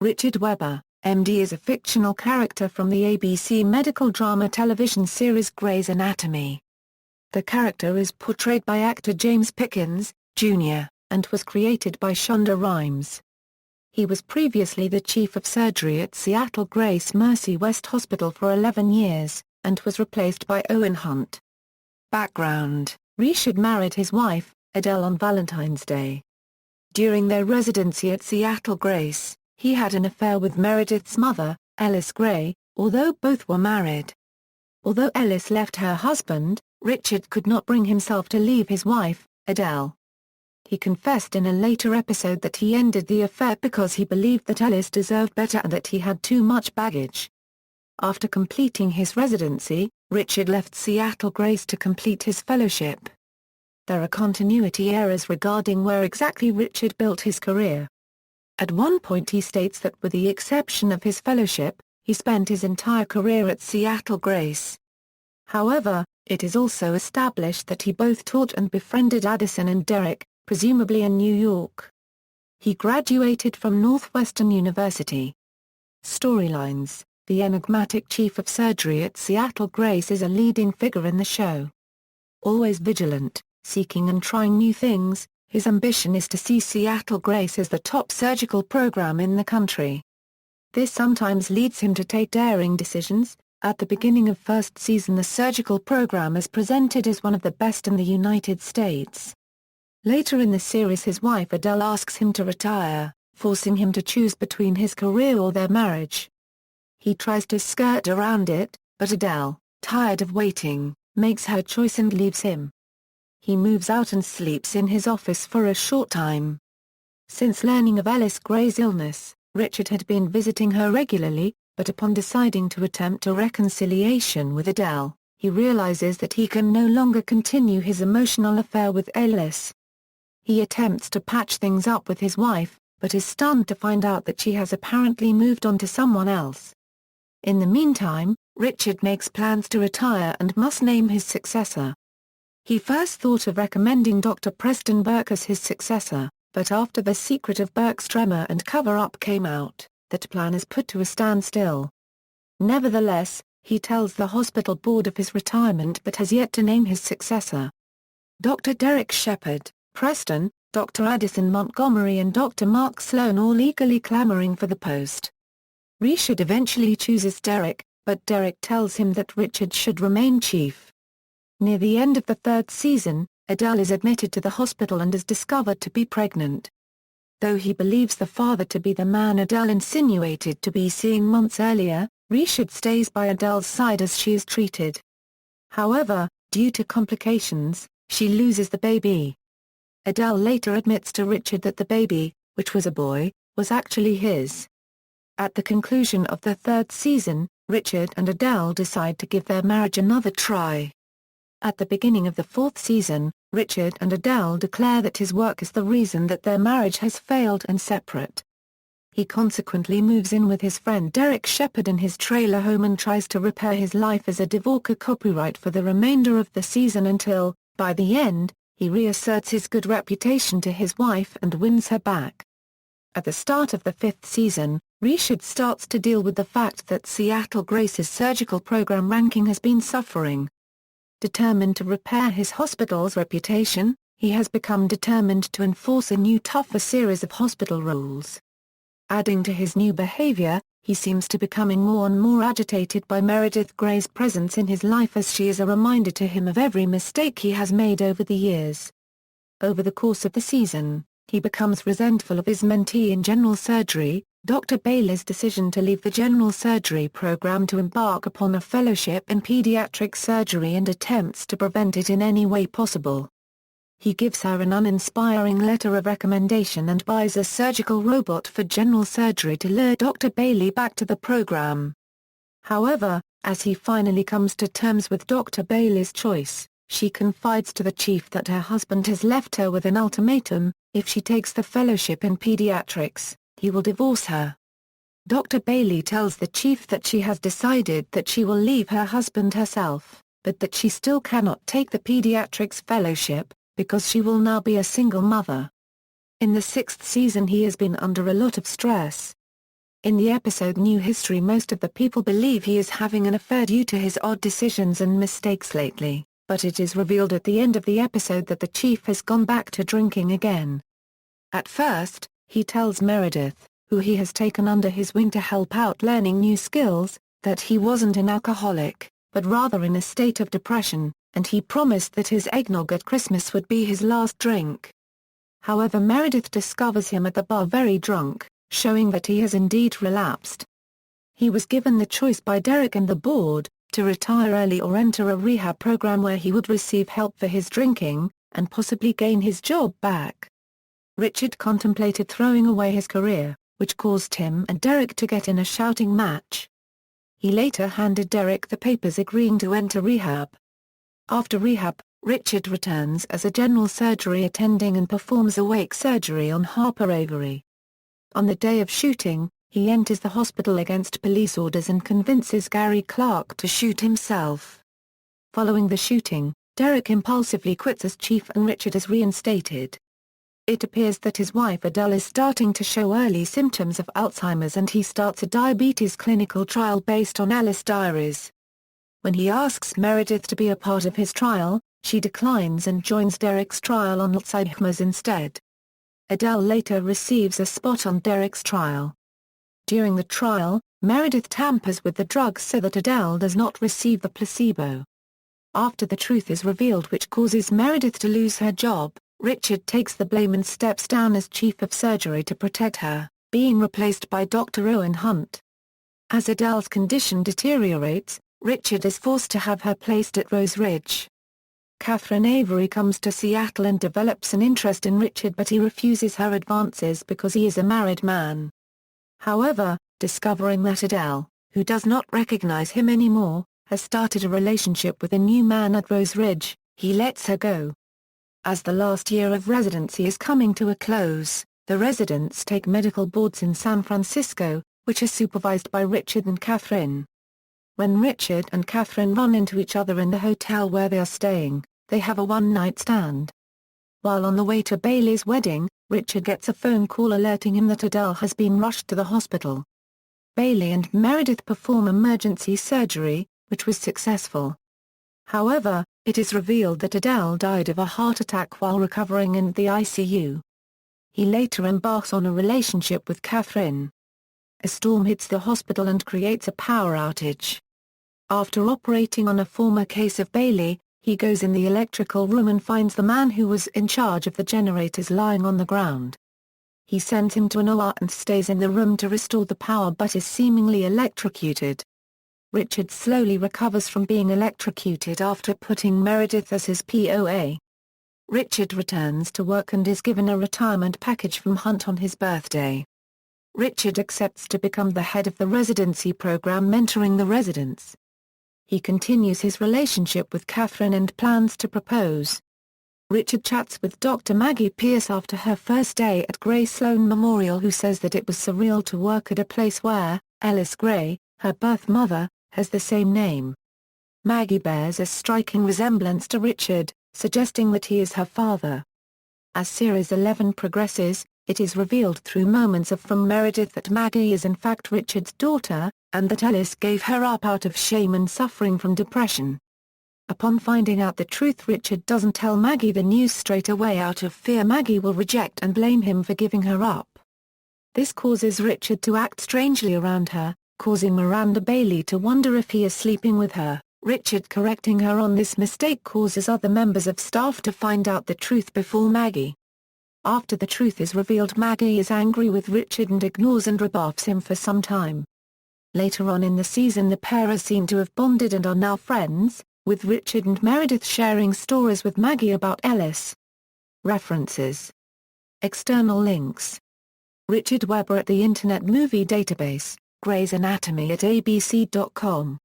Richard Webber, MD, is a fictional character from the ABC medical drama television series Grey's Anatomy. The character is portrayed by actor James Pickens, Jr., and was created by Shonda Rhimes. He was previously the chief of surgery at Seattle Grace Mercy West Hospital for 11 years, and was replaced by Owen Hunt. Background: Richard married his wife, Adele, on Valentine's Day. During their residency at Seattle Grace, he had an affair with Meredith's mother, Ellis Gray, although both were married. Although Ellis left her husband, Richard could not bring himself to leave his wife, Adele. He confessed in a later episode that he ended the affair because he believed that Ellis deserved better and that he had too much baggage. After completing his residency, Richard left Seattle Grace to complete his fellowship. There are continuity errors regarding where exactly Richard built his career. At one point he states that with the exception of his fellowship, he spent his entire career at Seattle Grace. However, it is also established that he both taught and befriended Addison and Derek, presumably in New York. He graduated from Northwestern University. Storylines: The enigmatic chief of surgery at Seattle Grace is a leading figure in the show. Always vigilant, seeking and trying new things, his ambition is to see Seattle Grace as the top surgical program in the country. This sometimes leads him to take daring decisions. At the beginning of first season, the surgical program is presented as one of the best in the United States. Later in the series, his wife Adele asks him to retire, forcing him to choose between his career or their marriage. He tries to skirt around it, but Adele, tired of waiting, makes her choice and leaves him. He moves out and sleeps in his office for a short time. Since learning of Ellis Gray's illness, Richard had been visiting her regularly, but upon deciding to attempt a reconciliation with Adele, he realizes that he can no longer continue his emotional affair with Ellis. He attempts to patch things up with his wife, but is stunned to find out that she has apparently moved on to someone else. In the meantime, Richard makes plans to retire and must name his successor. He first thought of recommending Dr. Preston Burke as his successor, but after the secret of Burke's tremor and cover-up came out, that plan is put to a standstill. Nevertheless, he tells the hospital board of his retirement but has yet to name his successor. Dr. Derek Shepard, Preston, Dr. Addison Montgomery and Dr. Mark Sloan all eagerly clamoring for the post. Richard eventually chooses Derek, but Derek tells him that Richard should remain chief. Near the end of the third season, Adele is admitted to the hospital and is discovered to be pregnant. Though he believes the father to be the man Adele insinuated to be seeing months earlier, Richard stays by Adele's side as she is treated. However, due to complications, she loses the baby. Adele later admits to Richard that the baby, which was a boy, was actually his. At the conclusion of the third season, Richard and Adele decide to give their marriage another try. At the beginning of the fourth season, Richard and Adele declare that his work is the reason that their marriage has failed and separate. He consequently moves in with his friend Derek Shepard in his trailer home and tries to repair his life as a Dvorka copyright for the remainder of the season until, by the end, he reasserts his good reputation to his wife and wins her back. At the start of the fifth season, Richard starts to deal with the fact that Seattle Grace's surgical program ranking has been suffering. Determined to repair his hospital's reputation, he has become determined to enforce a new tougher series of hospital rules. Adding to his new behavior, he seems to becoming more and more agitated by Meredith Gray's presence in his life as she is a reminder to him of every mistake he has made over the years. Over the course of the season, he becomes resentful of his mentee in general surgery, Dr. Bailey's decision to leave the general surgery program to embark upon a fellowship in pediatric surgery and attempts to prevent it in any way possible. He gives her an uninspiring letter of recommendation and buys a surgical robot for general surgery to lure Dr. Bailey back to the program. However, as he finally comes to terms with Dr. Bailey's choice, she confides to the chief that her husband has left her with an ultimatum: if she takes the fellowship in pediatrics, he will divorce her. Dr. Bailey tells the chief that she has decided that she will leave her husband herself, but that she still cannot take the pediatrics fellowship, because she will now be a single mother. In the sixth season he has been under a lot of stress. In the episode New History, most of the people believe he is having an affair due to his odd decisions and mistakes lately, but it is revealed at the end of the episode that the chief has gone back to drinking again. At first, he tells Meredith, who he has taken under his wing to help out learning new skills, that he wasn't an alcoholic, but rather in a state of depression, and he promised that his eggnog at Christmas would be his last drink. However, Meredith discovers him at the bar very drunk, showing that he has indeed relapsed. He was given the choice by Derek and the board, to retire early or enter a rehab program where he would receive help for his drinking, and possibly gain his job back. Richard contemplated throwing away his career, which caused him and Derek to get in a shouting match. He later handed Derek the papers agreeing to enter rehab. After rehab, Richard returns as a general surgery attending and performs awake surgery on Harper Avery. On the day of shooting, he enters the hospital against police orders and convinces Gary Clark to shoot himself. Following the shooting, Derek impulsively quits as chief and Richard is reinstated. It appears that his wife Adele is starting to show early symptoms of Alzheimer's and he starts a diabetes clinical trial based on Alice diaries. When he asks Meredith to be a part of his trial, she declines and joins Derek's trial on Alzheimer's instead. Adele later receives a spot on Derek's trial. During the trial, Meredith tampers with the drugs so that Adele does not receive the placebo. After the truth is revealed, which causes Meredith to lose her job, Richard takes the blame and steps down as chief of surgery to protect her, being replaced by Dr. Owen Hunt. As Adele's condition deteriorates, Richard is forced to have her placed at Rose Ridge. Catherine Avery comes to Seattle and develops an interest in Richard, but he refuses her advances because he is a married man. However, discovering that Adele, who does not recognize him anymore, has started a relationship with a new man at Rose Ridge, he lets her go. As the last year of residency is coming to a close, the residents take medical boards in San Francisco, which are supervised by Richard and Catherine. When Richard and Catherine run into each other in the hotel where they are staying, they have a one-night stand. While on the way to Bailey's wedding, Richard gets a phone call alerting him that Adele has been rushed to the hospital. Bailey and Meredith perform emergency surgery, which was successful. However, it is revealed that Adele died of a heart attack while recovering in the ICU. He later embarks on a relationship with Catherine. A storm hits the hospital and creates a power outage. After operating on a former case of Bailey, he goes in the electrical room and finds the man who was in charge of the generators lying on the ground. He sends him to an OR and stays in the room to restore the power but is seemingly electrocuted. Richard slowly recovers from being electrocuted after putting Meredith as his POA. Richard returns to work and is given a retirement package from Hunt on his birthday. Richard accepts to become the head of the residency program mentoring the residents. He continues his relationship with Catherine and plans to propose. Richard chats with Dr. Maggie Pierce after her first day at Gray Sloan Memorial, who says that it was surreal to work at a place where Ellis Gray, her birth mother, has the same name. Maggie bears a striking resemblance to Richard, suggesting that he is her father. As Series 11 progresses, it is revealed through moments from Meredith that Maggie is in fact Richard's daughter, and that Ellis gave her up out of shame and suffering from depression. Upon finding out the truth, Richard doesn't tell Maggie the news straight away out of fear Maggie will reject and blame him for giving her up. This causes Richard to act strangely around her, causing Miranda Bailey to wonder if he is sleeping with her. Richard correcting her on this mistake causes other members of staff to find out the truth before Maggie. After the truth is revealed, Maggie is angry with Richard and ignores and rebuffs him for some time. Later on in the season, the pair are seen to have bonded and are now friends, with Richard and Meredith sharing stories with Maggie about Ellis. References. External links. Richard Webber at the Internet Movie Database, Grey's Anatomy at abc.com.